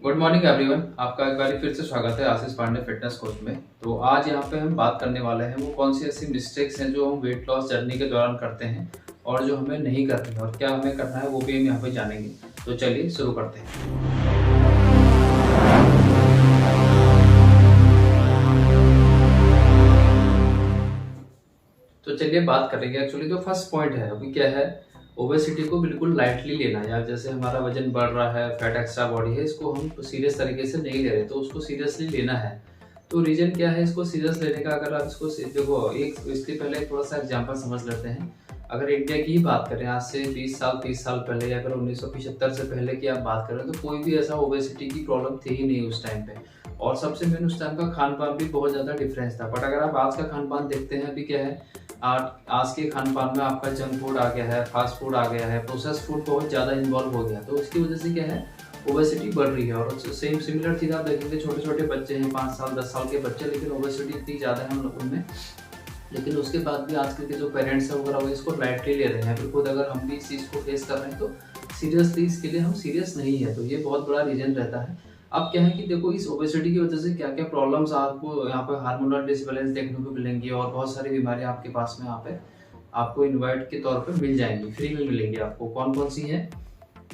Good morning everyone. आपका एक बार फिर से स्वागत है आशीष पांडे फिटनेस कोच में। तो आज यहाँ पे हम बात करने वाले हैं वो कौन सी ऐसी मिस्टेक्स हैं जो हम वेट लॉस जर्नी के दौरान करते हैं और जो हमें नहीं करनी है और क्या हमें करना है वो भी हम यहाँ पे जानेंगे। तो चलिए शुरू करते हैं। तो चलिए बात करेंगे। एक्चुअली जो फर्स्ट पॉइंट है अभी क्या है, ओबेसिटी को बिल्कुल लाइटली लेना है। यार जैसे हमारा वजन बढ़ रहा है, फैट एक्स्ट्रा बॉडी है, इसको हम सीरियस तरीके से नहीं ले रहे, तो उसको सीरियसली लेना है। तो रीजन क्या है इसको सीरियस लेने का? अगर आप इसको देखो, एक इसके पहले थोड़ा सा एग्जांपल समझ लेते हैं। अगर इंडिया की ही बात करें, आज से 20 साल 30 साल पहले या अगर 1975 से पहले की आप बात करें तो कोई भी ऐसा ओबेसिटी की प्रॉब्लम थी ही नहीं उस टाइम पे। और सबसे मेन उस टाइम का खान पान भी बहुत ज़्यादा डिफरेंस था। बट अगर आप आज का खान पान देखते हैं, अभी क्या है, आज के खान पान में आपका जंक फूड आ गया है, फास्ट फूड आ गया है, प्रोसेस फूड बहुत ज़्यादा इन्वॉल्व हो गया। तो उसकी वजह से क्या है, ओबेसिटी बढ़ रही है। और सेम सिमिलर चीज़ आप देखेंगे, छोटे छोटे बच्चे हैं, 5 साल 10 साल के बच्चे, लेकिन ओबेसिटी इतनी ज़्यादा है हम लोगों में। लेकिन उसके बाद भी आजकल के जो पेरेंट्स हैं वगैरह वो इसको लाइटली ले रहे हैं। फिर खुद अगर हम भी इस चीज़ को फेस कर रहे हैं तो सीरियसली इसके लिए हम सीरियस नहीं है। तो ये बहुत बड़ा रीज़न रहता है। अब क्या है कि देखो, इस ओबेसिटी की वजह से क्या क्या प्रॉब्लम्स आपको यहाँ पे हार्मोनल डिसबैलेंस देखने को मिलेंगी और बहुत सारी बीमारियाँ आपके पास में यहाँ पे आपको इनवाइट के तौर पे मिल जाएंगी, फ्री में मिलेंगी आपको। कौन कौन सी हैं?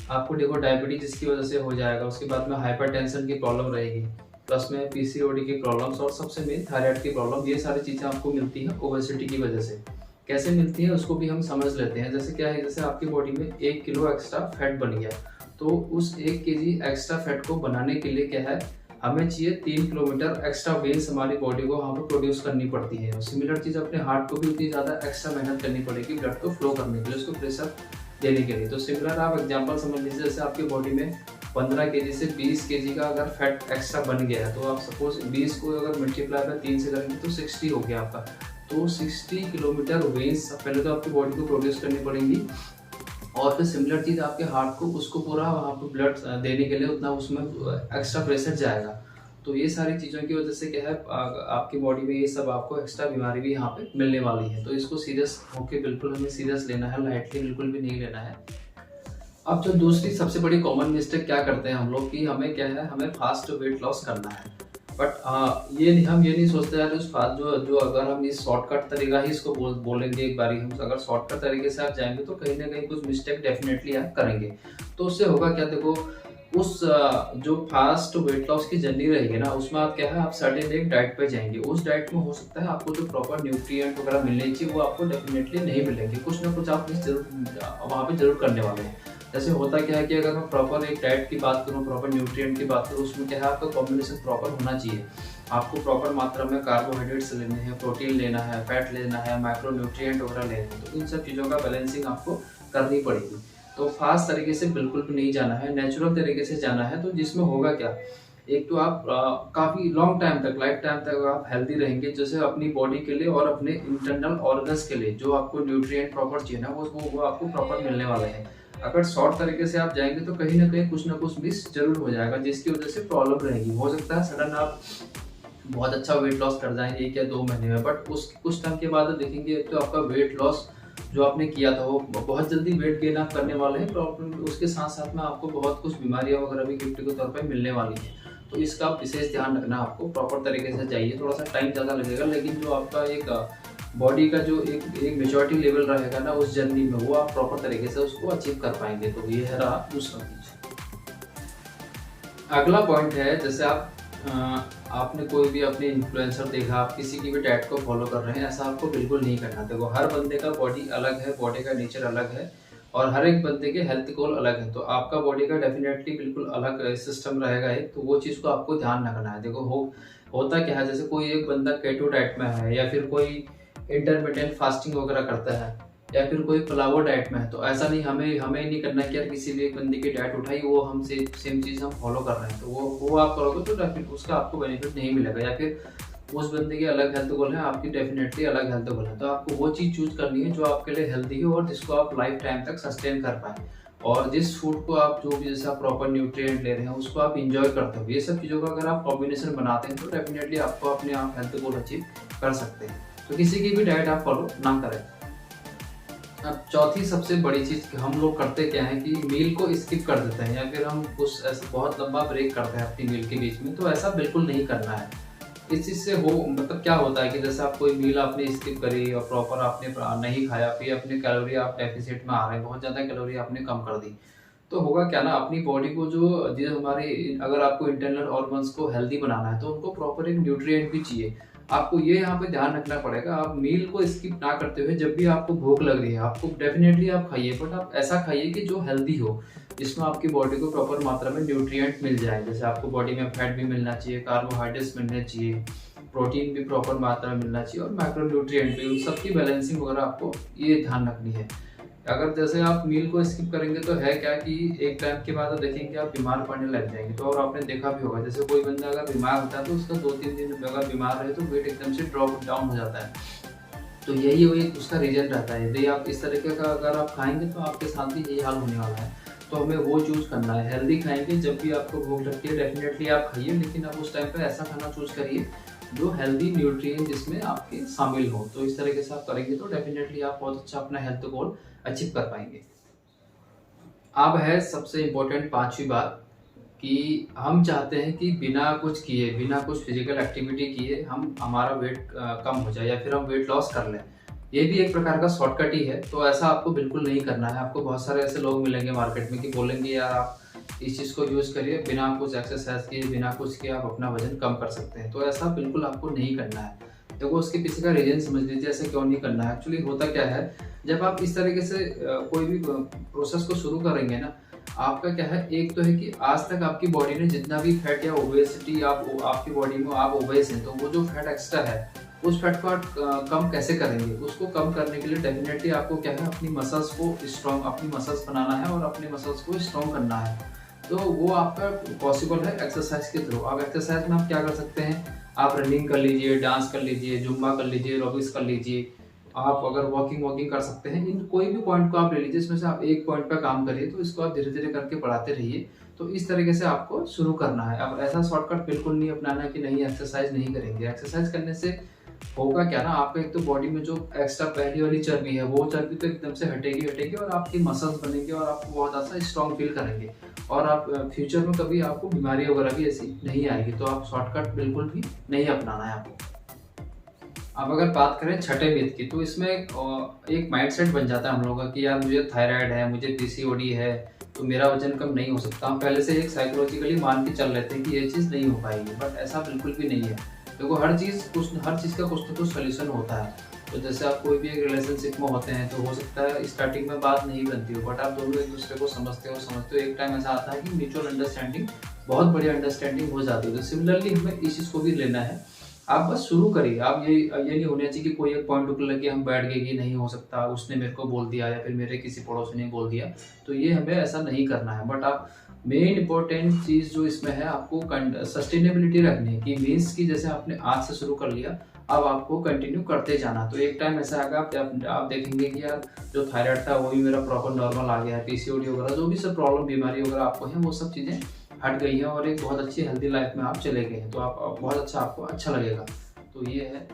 आपको देखो, डायबिटीज जिसकी वजह से हो जाएगा, उसके बाद में हाइपरटेंशन की प्रॉब्लम रहेगी, प्लस में पीसीओडी की प्रॉब्लम्स और सबसे मेन थायराइड की प्रॉब्लम। ये सारी चीज़ें आपको मिलती हैं ओबेसिटी की वजह से। कैसे मिलती है उसको भी हम समझ लेते हैं। जैसे क्या है, जैसे आपकी बॉडी में 1 किलो एक्स्ट्रा फैट बन गया, तो उस 1 kg एक्स्ट्रा फैट को बनाने के लिए क्या है, हमें चाहिए 3 किलोमीटर एक्स्ट्रा वेन्स हमारी बॉडी को वहाँ पर प्रोड्यूस करनी पड़ती है। और सिमिलर चीज़ अपने हार्ट को भी उतनी ज़्यादा एक्स्ट्रा मेहनत करनी पड़ेगी ब्लड को फ्लो करने के लिए, उसको प्रेशर देने के लिए। तो सिमिलर आप एग्जांपल समझ लीजिए, जैसे आपकी बॉडी में 15 kg से 20 kg का अगर फैट एक्स्ट्रा बन गया है, तो आप सपोज 20 को अगर मल्टीप्लाई बाय 3 से करेंगे तो 60 हो गया आपका। तो 60 किलोमीटर वेन्स पहले तो आपकी बॉडी को प्रोड्यूस करनी पड़ेंगी, और फिर सिमिलर चीज़ आपके हार्ट को उसको पूरा वहाँ पर ब्लड देने के लिए उतना उसमें एक्स्ट्रा प्रेशर जाएगा। तो ये सारी चीज़ों की वजह से क्या है, आपकी बॉडी में ये सब आपको एक्स्ट्रा बीमारी भी यहाँ पे मिलने वाली है। तो इसको सीरियस होके बिल्कुल हमें सीरियस लेना है, लाइटली बिल्कुल भी नहीं लेना है। अब जो दूसरी सबसे बड़ी कॉमन मिस्टेक क्या करते हैं हम लोग कि हमें क्या है, हमें फास्ट वेट लॉस करना है। बट हम ये नहीं सोचते यार, उस फास्ट जो अगर हम इस शॉर्टकट तरीका ही इसको बोलेंगे एक बारी, हम अगर शॉर्टकट तरीके से आप जाएंगे तो कहीं ना कहीं कुछ मिस्टेक डेफिनेटली आप करेंगे। तो उससे होगा क्या, देखो, उस जो फास्ट वेट लॉस की जर्नी रहेगी ना, उसमें आप क्या है, आप सर्टेन एक डाइट पे जाएंगे। उस डाइट में हो सकता है आपको जो प्रॉपर न्यूट्रिएंट वगैरह मिलने चाहिए वो आपको डेफिनेटली नहीं मिलेंगे। कुछ ना कुछ आप मिस जरूर वहाँ पे जरूर करने वाले हैं। जैसे होता क्या है कि अगर मैं प्रॉपर एक डाइट की बात करूँ, प्रॉपर न्यूट्रिएंट की बात करूँ, उसमें क्या है, आपका कॉम्बिनेशन प्रॉपर होना चाहिए। आपको प्रॉपर मात्रा में कार्बोहाइड्रेट्स लेने हैं, प्रोटीन लेना है, फैट लेना है, माइक्रो न्यूट्रिएंट वगैरह लेने हैं। तो इन सब चीज़ों का बैलेंसिंग आपको करनी पड़ेगी। तो फास्ट तरीके से बिल्कुल भी नहीं जाना है, नेचुरल तरीके से जाना है। तो जिसमें होगा क्या, एक तो आप काफ़ी लॉन्ग टाइम तक, लाइफ टाइम तक आप हेल्दी रहेंगे, जैसे अपनी बॉडी के लिए और अपने इंटरनल ऑर्गन्स के लिए जो आपको न्यूट्रिएंट प्रॉपर चाहिए ना, वो आपको प्रॉपर मिलने वाले हैं। अगर शॉर्ट तरीके से आप जाएंगे तो कहीं ना कहीं कुछ ना कुछ मिस जरूर हो जाएगा, जिसकी वजह से प्रॉब्लम रहेगी। हो सकता है सडन आप बहुत अच्छा वेट लॉस कर जाएंगे 1 या 2 महीने में, बट उस कुछ टाइम के बाद देखेंगे तो आपका वेट लॉस जो आपने किया था वो बहुत जल्दी वेट गेन आप करने वाले हैं। प्रॉब्लम उसके साथ साथ में आपको बहुत कुछ बीमारियां वगैरह भी गिफ्ट के तौर पर मिलने वाली है। तो इसका आप विशेष ध्यान रखना, आपको प्रॉपर तरीके से चाहिए। थोड़ा सा टाइम ज़्यादा लगेगा, लेकिन जो आपका एक बॉडी का जो एक मेच्योरिटी लेवल रहेगा ना उस जर्नी में, वो आप प्रॉपर तरीके से उसको अचीव कर पाएंगे। तो ये है रहा दूसरा चीज। अगला पॉइंट है, जैसे आपने कोई भी अपने इन्फ्लुएंसर देखा, आप किसी की भी डाइट को फॉलो कर रहे हैं, ऐसा आपको बिल्कुल नहीं करना। देखो, हर बंदे का बॉडी अलग है, बॉडी का नेचर अलग है, और हर एक बंदे के हेल्थ गोल अलग है। तो आपका बॉडी का डेफिनेटली बिल्कुल अलग सिस्टम रहेगा एक, तो वो चीज़ को आपको ध्यान रखना है। देखो, होता क्या है, जैसे कोई एक बंदा केटो डाइट में है, या फिर कोई इंटरमिटेंट फास्टिंग वगैरह करता है, या फिर कोई फ्लावर डाइट में है, तो ऐसा नहीं, हमें नहीं करना कि यार किसी भी एक बंदे की डाइट उठाई वो हम सेम चीज़ हम फॉलो कर रहे हैं, तो वो आप करोगे तो डेफिनेटली उसका आपको बेनिफिट नहीं मिलेगा। या फिर उस बंदे के अलग हेल्थ गोल है, आपकी डेफिनेटली अलग हेल्थ गोल है। तो आपको वो चीज़ चूज करनी है जो आपके लिए हेल्दी हो और जिसको आप लाइफ टाइम तक सस्टेन कर पाए, और जिस फूड को आप जो भी जैसा प्रॉपर न्यूट्रिएंट ले रहे हैं उसको आप इंजॉय करते हो। ये सब चीज़ों का अगर आप कॉम्बिनेशन बनाते हैं तो डेफिनेटली आपको अपने आप हेल्थ गोल अचीव कर सकते हैं। तो किसी की भी डाइट आप फॉलो ना करें। अब चौथी सबसे बड़ी चीज़ कि हम लोग करते क्या है कि मील को स्किप कर देते हैं या फिर हम कुछ ऐसा बहुत लंबा ब्रेक करते हैं अपनी मील के बीच में, तो ऐसा बिल्कुल नहीं करना है। इस चीज़ से हो मतलब क्या होता है कि जैसे आप कोई मील आपने स्किप करी और प्रॉपर आपने नहीं खाया, फिर अपनी कैलोरी आप डेफ़िसिट में आ रहे हैं, बहुत ज़्यादा कैलोरी आपने कम कर दी। तो होगा क्या ना, अपनी बॉडी को जो हमारे अगर आपको इंटरनल ऑर्गन्स को हेल्दी बनाना है तो उनको प्रॉपर एक न्यूट्रिएंट भी चाहिए। आपको ये यहाँ पे ध्यान रखना पड़ेगा, आप मील को स्किप ना करते हुए जब भी आपको भूख लग रही है, आपको डेफ़िनेटली आप खाइए, बट आप ऐसा खाइए कि जो हेल्दी हो, जिसमें आपकी बॉडी को प्रॉपर मात्रा में न्यूट्रिएंट मिल जाए। जैसे आपको बॉडी में फैट भी मिलना चाहिए, कार्बोहाइड्रेट्स मिलने चाहिए, प्रोटीन भी प्रॉपर मात्रा में मिलना चाहिए और मैक्रोन्यूट्रिएंट भी, उन सबकी बैलेंसिंग वगैरह आपको ये ध्यान रखनी है। अगर जैसे आप मील को स्किप करेंगे तो है क्या कि एक टाइम के बाद आप देखेंगे आप बीमार पड़ने लग जाएंगे। तो और आपने देखा भी होगा, जैसे कोई बंदा अगर बीमार होता है तो उसका 2-3 दिन अगर बीमार रहे तो वेट एकदम से ड्रॉप डाउन हो जाता है। तो यही वही उसका रीजन रहता है। यदि आप इस तरीके का अगर आप खाएंगे तो आपके साथ भी यही हाल होने वाला है। तो हमें वो चूज करना है, हेल्दी खाएंगे, जब भी आपको भूख लगती है डेफिनेटली आप खाइए, लेकिन आप उस टाइम पे ऐसा खाना चूज करिए जो हेल्दी न्यूट्रिएंट जिसमें आपके शामिल हो। तो इस तरीके से आप करेंगे तो डेफिनेटली आप बहुत अच्छा अपना हेल्थ गोल अचीव कर पाएंगे। अब है सबसे इम्पोर्टेंट पांचवी बात कि हम चाहते हैं कि बिना कुछ किए, बिना कुछ फिजिकल एक्टिविटी किए हम हमारा वेट कम हो जाए या फिर हम वेट लॉस कर लें। ये भी एक प्रकार का शॉर्टकट ही है, तो ऐसा आपको बिल्कुल नहीं करना है। आपको बहुत सारे ऐसे लोग मिलेंगे मार्केट में कि बोलेंगे यार आप इस चीज़ को यूज़ करिए, बिना कुछ एक्सरसाइज किए, बिना कुछ किए आप अपना वजन कम कर सकते हैं। तो ऐसा बिल्कुल आपको नहीं करना है। देखो उसके पीछे का रीज़न समझ लीजिए ऐसे क्यों नहीं करना है। एक्चुअली होता क्या है, जब आप इस तरीके से कोई भी प्रोसेस को शुरू करेंगे ना, आपका क्या है, एक तो है कि आज तक आपकी बॉडी ने जितना भी फैट या ओबेसिटी आपकी बॉडी में आप ओबेस हैं, तो वो जो फैट एक्स्ट्रा है उस फैट को आप कम कैसे करेंगे? उसको कम करने के लिए डेफिनेटली आपको क्या है, अपनी मसल्स को स्ट्रॉन्ग, अपनी मसल्स बनाना है और अपने मसल्स को स्ट्रॉन्ग करना है। तो वो आपका पॉसिबल है एक्सरसाइज के थ्रू। अब एक्सरसाइज में आप क्या कर सकते हैं, आप रनिंग कर लीजिए, डांस कर लीजिए, जुम्बा कर लीजिए, एरोबिक्स कर लीजिए। आप अगर वॉकिंग वॉकिंग कर सकते हैं। इन कोई भी पॉइंट को आप ले लीजिए, इसमें से आप एक पॉइंट पे काम करिए, तो इसको आप धीरे-धीरे करके बढ़ाते रहिए। तो इस तरीके से आपको शुरू करना है। अब ऐसा शॉर्टकट बिल्कुल नहीं अपनाना है कि नहीं एक्सरसाइज नहीं करेंगे। एक्सरसाइज करने से होगा क्या ना, आपका एक तो बॉडी में जो एक्स्ट्रा पहली वाली चर्बी है, वो चर्बी तो एकदम से हटेगी और आपकी मसल्स बनेंगे और आप बहुत ज़्यादा स्ट्रॉन्ग फील करेंगे और आप फ्यूचर में कभी आपको बीमारी वगैरह भी ऐसी नहीं आएगी। तो आप शॉर्टकट बिल्कुल भी नहीं अपनाना है आपको। अब अगर बात करें छठे मिथ की, तो इसमें एक माइंडसेट बन जाता है हम लोगों का कि यार मुझे थायराइड है, मुझे पीसीओडी है, तो मेरा वजन कम नहीं हो सकता। हम पहले से एक साइकोलॉजिकली मान के चल लेते हैं कि ये चीज़ नहीं हो पाएगी, बट ऐसा बिल्कुल भी नहीं है। देखो हर चीज़ का कुछ ना कुछ सोल्यूशन होता है। तो जैसे आप कोई भी एक रिलेशनशिप में होते हैं, तो हो सकता है स्टार्टिंग में बात नहीं बनती हो, बट आप दोनों एक दूसरे को समझते हो, एक टाइम ऐसा आता है कि म्यूचुअल अंडरस्टैंडिंग, बहुत बढ़िया अंडरस्टैंडिंग हो जाती है। तो सिमिलरली हमें इस चीज़ को भी लेना है। आप बस शुरू करिए। आप ये नहीं होना चाहिए कि कोई एक पॉइंट उठ लगे हम बैठ गए कि नहीं हो सकता, उसने मेरे को बोल दिया या फिर मेरे किसी पड़ोसी ने बोल दिया। तो ये हमें ऐसा नहीं करना है। बट आप मेन इंपॉर्टेंट चीज़ जो इसमें है, आपको सस्टेनेबिलिटी रखनी है कि मीन्स कि जैसे आपने आज से शुरू कर लिया, अब आपको कंटिन्यू करते जाना। तो एक टाइम ऐसा आएगा आप देखेंगे कि यार जो थायराइड था वो भी मेरा प्रॉपर नॉर्मल आ गया है, पीसीओडी वगैरह जो भी सब प्रॉब्लम बीमारी वगैरह आपको है, वो सब चीज़ें हट गई है और एक बहुत अच्छी हेल्दी लाइफ में आप चले गए हैं। तो आप बहुत अच्छा, आपको अच्छा लगेगा। तो ये है।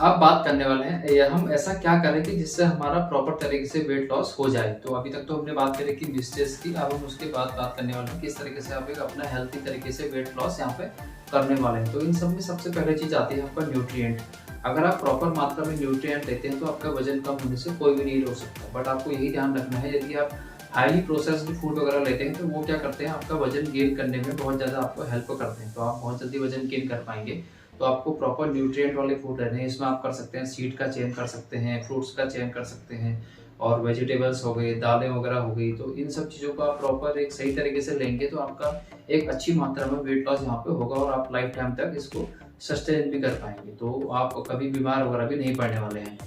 अब बात करने वाले हैं ये हम ऐसा क्या करें कि जिससे हमारा प्रॉपर तरीके से वेट लॉस हो जाए। तो अभी तक तो हमने बात करी कि मिस्टेक्स की, अब हम उसके बाद बात करने वाले हैं किस तरीके से आप एक अपना हेल्थी तरीके से वेट लॉस यहाँ पे करने वाले हैं। तो इन सब में सबसे पहले चीज आती है आपका न्यूट्रिएंट। अगर आप प्रॉपर मात्रा में न्यूट्रिएंट लेते हैं तो आपका वजन कम होने से कोई भी नहीं रोक सकता। बट आपको यही ध्यान रखना है, यदि आप हाईली प्रोसेस्ड फूड वगैरह लेते हैं तो वो क्या करते हैं, आपका वजन गेन करने में बहुत ज़्यादा आपको हेल्प करते हैं। तो आप बहुत जल्दी वजन गेन कर पाएंगे। तो आपको प्रॉपर न्यूट्रिएंट वाले फूड लेने हैं। इसमें आप कर सकते हैं सीड का चयन कर सकते हैं, फ्रूट्स का चयन कर सकते हैं और वेजिटेबल्स हो गए, दालें वगैरह हो गई। तो इन सब चीज़ों को आप प्रॉपर एक सही तरीके से लेंगे तो आपका एक अच्छी मात्रा में वेट लॉस यहाँ पे होगा और आप लाइफ टाइम तक इसको सस्टेन भी कर पाएंगे। तो आप कभी बीमार वगैरह भी नहीं पड़ने वाले हैं।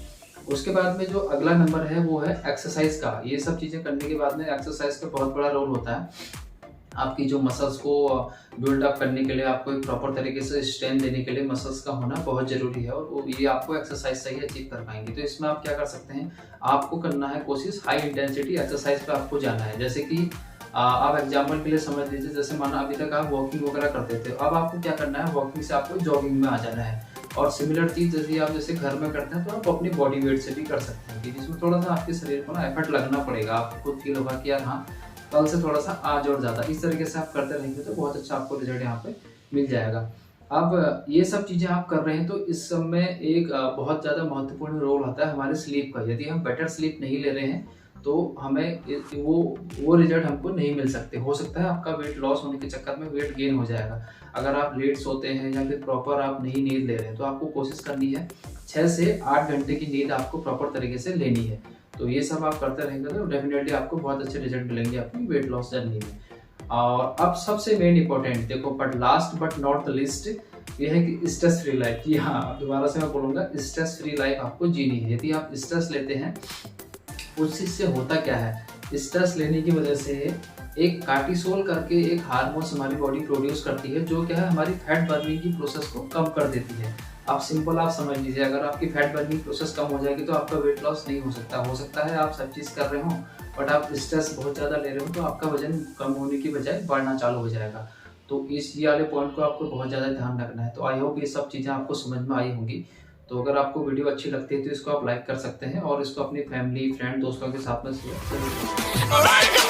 उसके बाद में जो अगला नंबर है वो है एक्सरसाइज का। ये सब चीज़ें करने के बाद में एक्सरसाइज का बहुत बड़ा रोल होता है। आपकी जो मसल्स को बिल्ड अप करने के लिए, आपको एक प्रॉपर तरीके से स्ट्रेंथ देने के लिए मसल्स का होना बहुत ज़रूरी है और ये आपको एक्सरसाइज से ही अचीव कर पाएंगे। तो इसमें आप क्या कर सकते हैं, आपको करना है कोशिश हाई इंटेंसिटी एक्सरसाइज पे आपको जाना है। जैसे कि आप एग्जाम्पल के लिए समझ लीजिए, जैसे माना अभी तक आप वॉकिंग वगैरह करते थे, अब आपको क्या करना है, वॉकिंग से आपको जॉगिंग में आ जाना है। और सिमिलर चीज़ जैसे आप जैसे घर में करते हैं तो आप अपनी बॉडी वेट से भी कर सकते हैं, कि जिसमें थोड़ा सा आपके शरीर को ना एफर्ट लगना पड़ेगा, आपको खुद फील होगा कि यार हाँ कल से थोड़ा सा आज और ज़्यादा, इस तरीके से आप करते रहेंगे तो बहुत अच्छा आपको रिजल्ट यहाँ पे मिल जाएगा। अब ये सब चीज़ें आप कर रहे हैं तो इस सब में एक बहुत ज़्यादा महत्वपूर्ण रोल होता है हमारे स्लीप का। यदि हम बेटर स्लीप नहीं ले रहे हैं तो हमें वो रिजल्ट हमको नहीं मिल सकते। हो सकता है आपका वेट लॉस होने के चक्कर में वेट गेन हो जाएगा। अगर आप लेट सोते हैं या फिर प्रॉपर आप नहीं नींद ले रहे हैं तो आपको कोशिश करनी है 6 से 8 घंटे की नींद आपको प्रॉपर तरीके से लेनी है। तो ये सब आप करते रहेंगे तो डेफिनेटली आपको बहुत अच्छे रिजल्ट मिलेंगे अपनी वेट लॉस जर्नी में। और अब सबसे मेन इंपॉर्टेंट देखो, but last but not the list, ये है कि स्ट्रेस फ्री लाइफ। जी हाँ, दोबारा से मैं बोलूँगा, स्ट्रेस फ्री लाइफ आपको जीनी है। यदि आप स्ट्रेस लेते हैं, उस चीज़ से होता क्या है, स्ट्रेस लेने की वजह से एक कार्टिसोल करके एक हार्मोन्स हमारी बॉडी प्रोड्यूस करती है, जो क्या है हमारी फैट बर्निंग की प्रोसेस को कम कर देती है। आप सिंपल आप समझ लीजिए, अगर आपकी फैट बर्निंग प्रोसेस कम हो जाएगी तो आपका वेट लॉस नहीं हो सकता। हो सकता है आप सब चीज़ कर रहे हो बट आप स्ट्रेस बहुत ज़्यादा ले रहे हो तो आपका वजन कम होने की बजाय बढ़ना चालू हो जाएगा। तो इस ये वाले पॉइंट को आपको बहुत ज़्यादा ध्यान रखना है। तो आई होप ये सब चीज़ें आपको समझ में आई होंगी। तो अगर आपको वीडियो अच्छी लगती है तो इसको आप लाइक कर सकते हैं और इसको अपनी फैमिली, फ्रेंड, दोस्तों के साथ में शेयर करें।